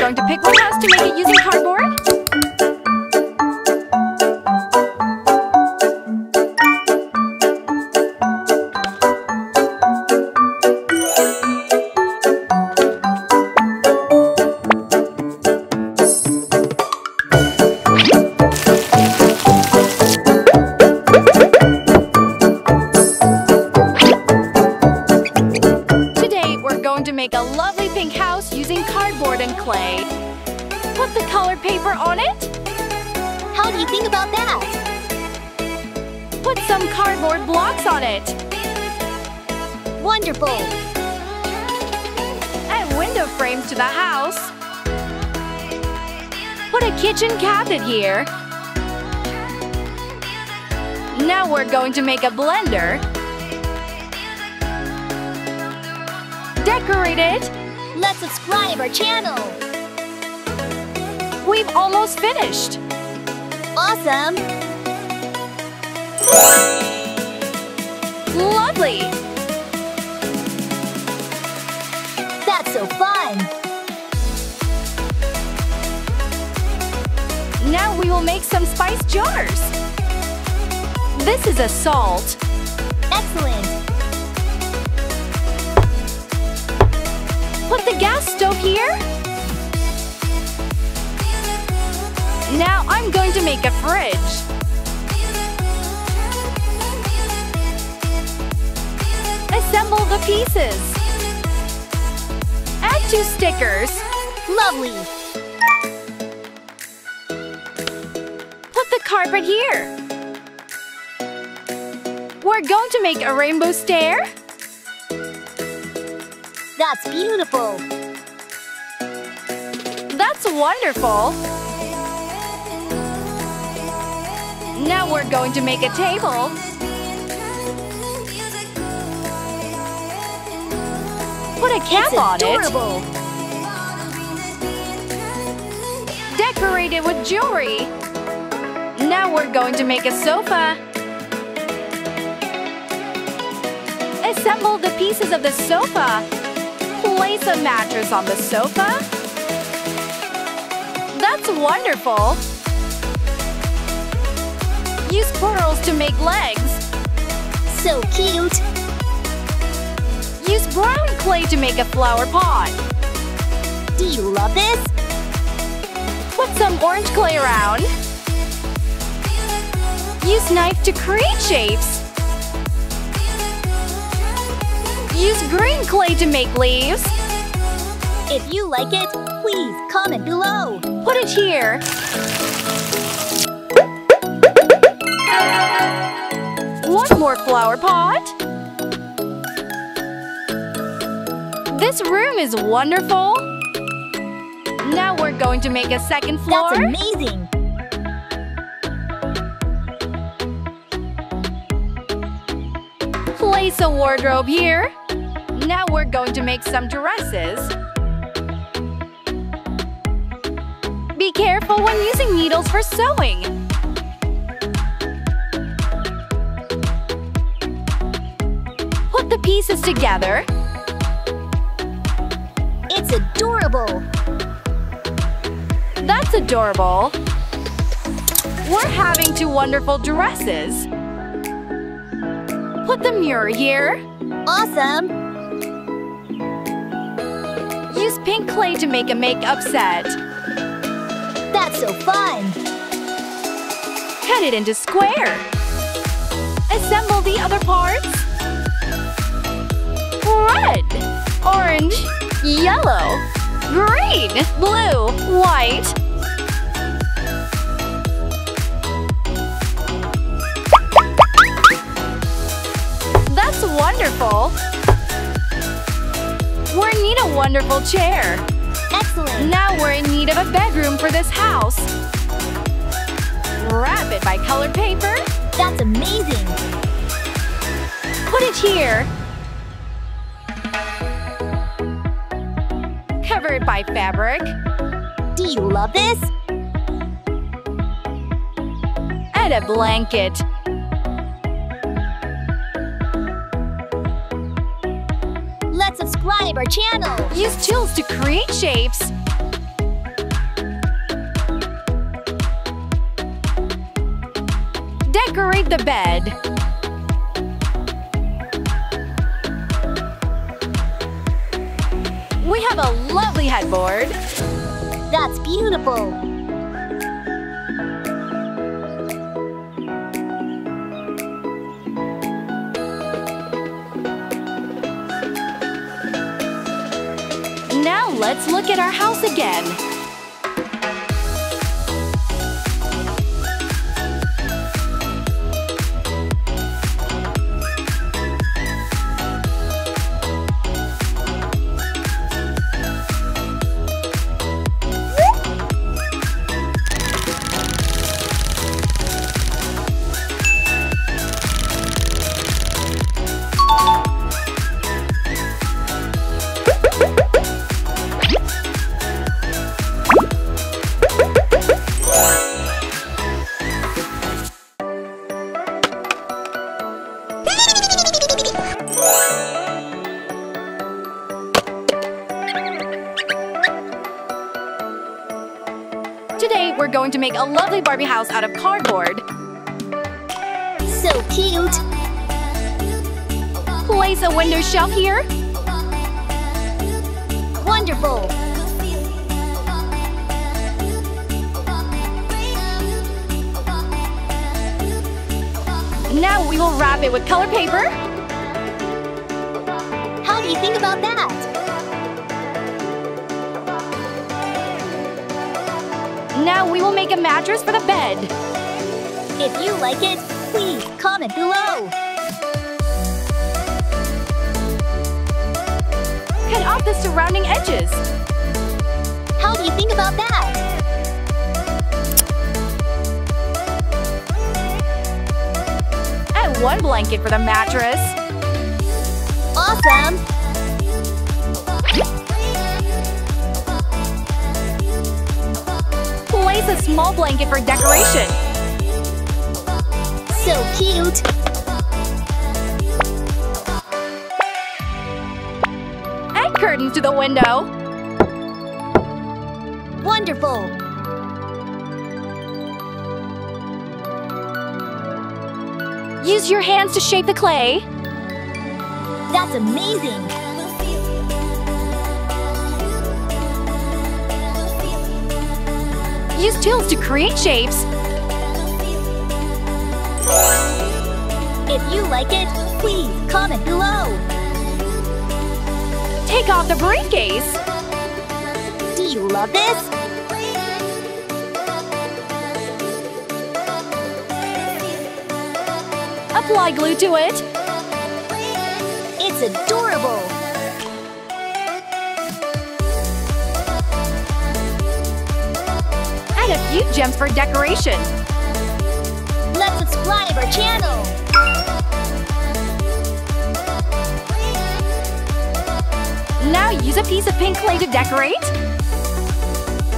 going to pick one house to make it using cardboard. Make a lovely pink house using cardboard and clay. Put the colored paper on it. How do you think about that? Put some cardboard blocks on it. Wonderful! Add window frames to the house. Put a kitchen cabinet here. Now we're going to make a blender. Decorate it. Let's subscribe our channel. We've almost finished. Awesome! Lovely! That's so fun! Now we will make some spice jars. This is a salt. Excellent! Put the gas stove here. Now I'm going to make a fridge. Assemble the pieces. Add 2 stickers. Lovely! Put the carpet here. We're going to make a rainbow stair. That's beautiful! That's wonderful! Now we're going to make a table. Put a cap on adorable. it. Decorate it with jewelry. Now we're going to make a sofa. Assemble the pieces of the sofa. Place a mattress on the sofa. That's wonderful! Use pearls to make legs. So cute! Use brown clay to make a flower pot. Do you love this? Put some orange clay around. Use knife to create shapes. Use green clay to make leaves. If you like it, please comment below. Put it here. One more flower pot. This room is wonderful. Now we're going to make a second floor. That's amazing! Place a wardrobe here. Now we're going to make some dresses. Be careful when using needles for sewing. Put the pieces together. It's adorable! That's adorable. We're having 2 wonderful dresses. Put the mirror here. Awesome! Use pink clay to make a makeup set. That's so fun! Cut it into square. Assemble the other parts. Red, orange, yellow, green, blue, white. That's wonderful! We're in need of a wonderful chair. Excellent! Now we're in need of a bedroom for this house. Wrap it by colored paper. That's amazing! Put it here. Cover it by fabric. Do you love this? Add a blanket. Let's subscribe our channel! Use tools to create shapes. Decorate the bed. We have a lovely headboard. That's beautiful. Now let's look at our house again. Today, we're going to make a lovely Barbie house out of cardboard. So cute. Place a window shelf here. Wonderful. Now we will wrap it with color paper. How do you think about that? Now we will make a mattress for the bed. If you like it, please comment below. Cut off the surrounding edges. How do you think about that? Add one blanket for the mattress. Awesome! Place a small blanket for decoration. So cute! Add curtains to the window. Wonderful! Use your hands to shape the clay. That's amazing! Use tools to create shapes. If you like it, please comment below. Take off the briefcase. Do you love this? Apply glue to it. It's adorable! Add a few gems for decoration. Let's subscribe our channel! Now use a piece of pink clay to decorate.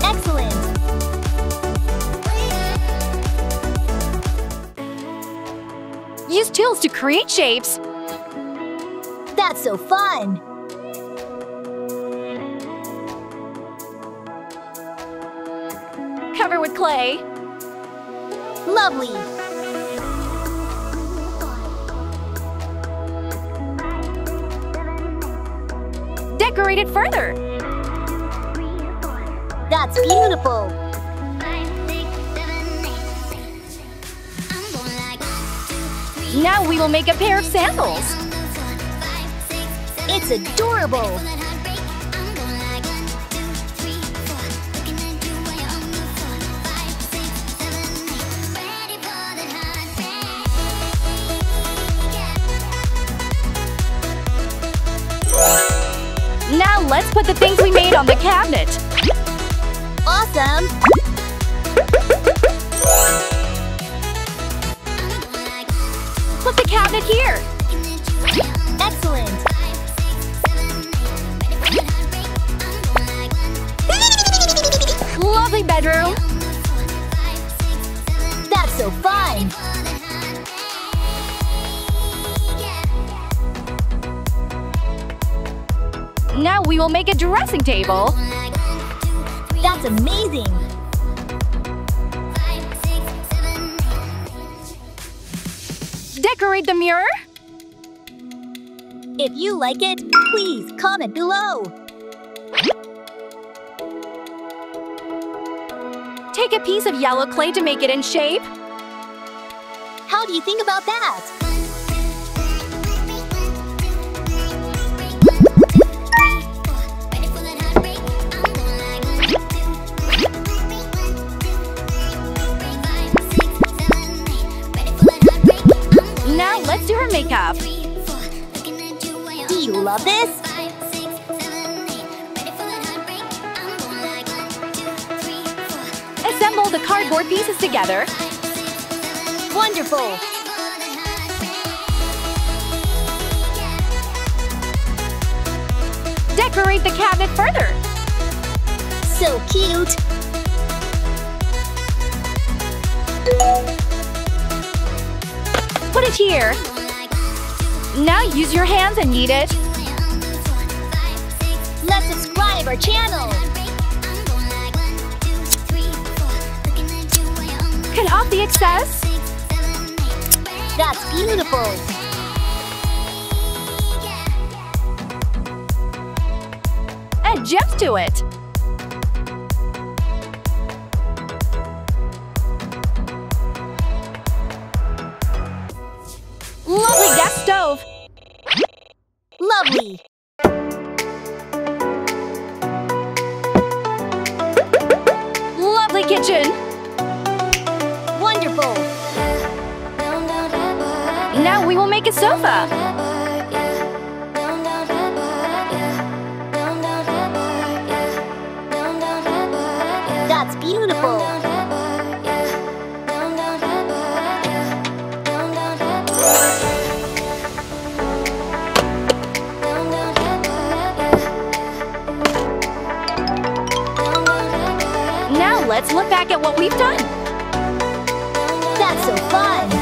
Excellent! Use tools to create shapes. That's so fun! Cover with clay. Lovely! Decorate it further. That's beautiful! Now we will make a pair of sandals. It's adorable! Now let's put the things we made on the cabinet. Awesome! Put the cabinet here. Excellent! Lovely bedroom. That's so fun! Now we will make a dressing table. That's amazing! Decorate the mirror. If you like it, please comment below. Take a piece of yellow clay to make it in shape. How do you think about that? Now let's do her makeup. Do you love this? Assemble the cardboard pieces together. Wonderful! Decorate the cabinet further. So cute! Put it here. Now use your hands and knead it. Let's subscribe our channel! Cut off the excess. That's beautiful! Add gems to it. Lovely gas stove. Lovely! Lovely kitchen. Wonderful! Now we will make a sofa. That's beautiful! Now let's look back at what we've done. That's so fun!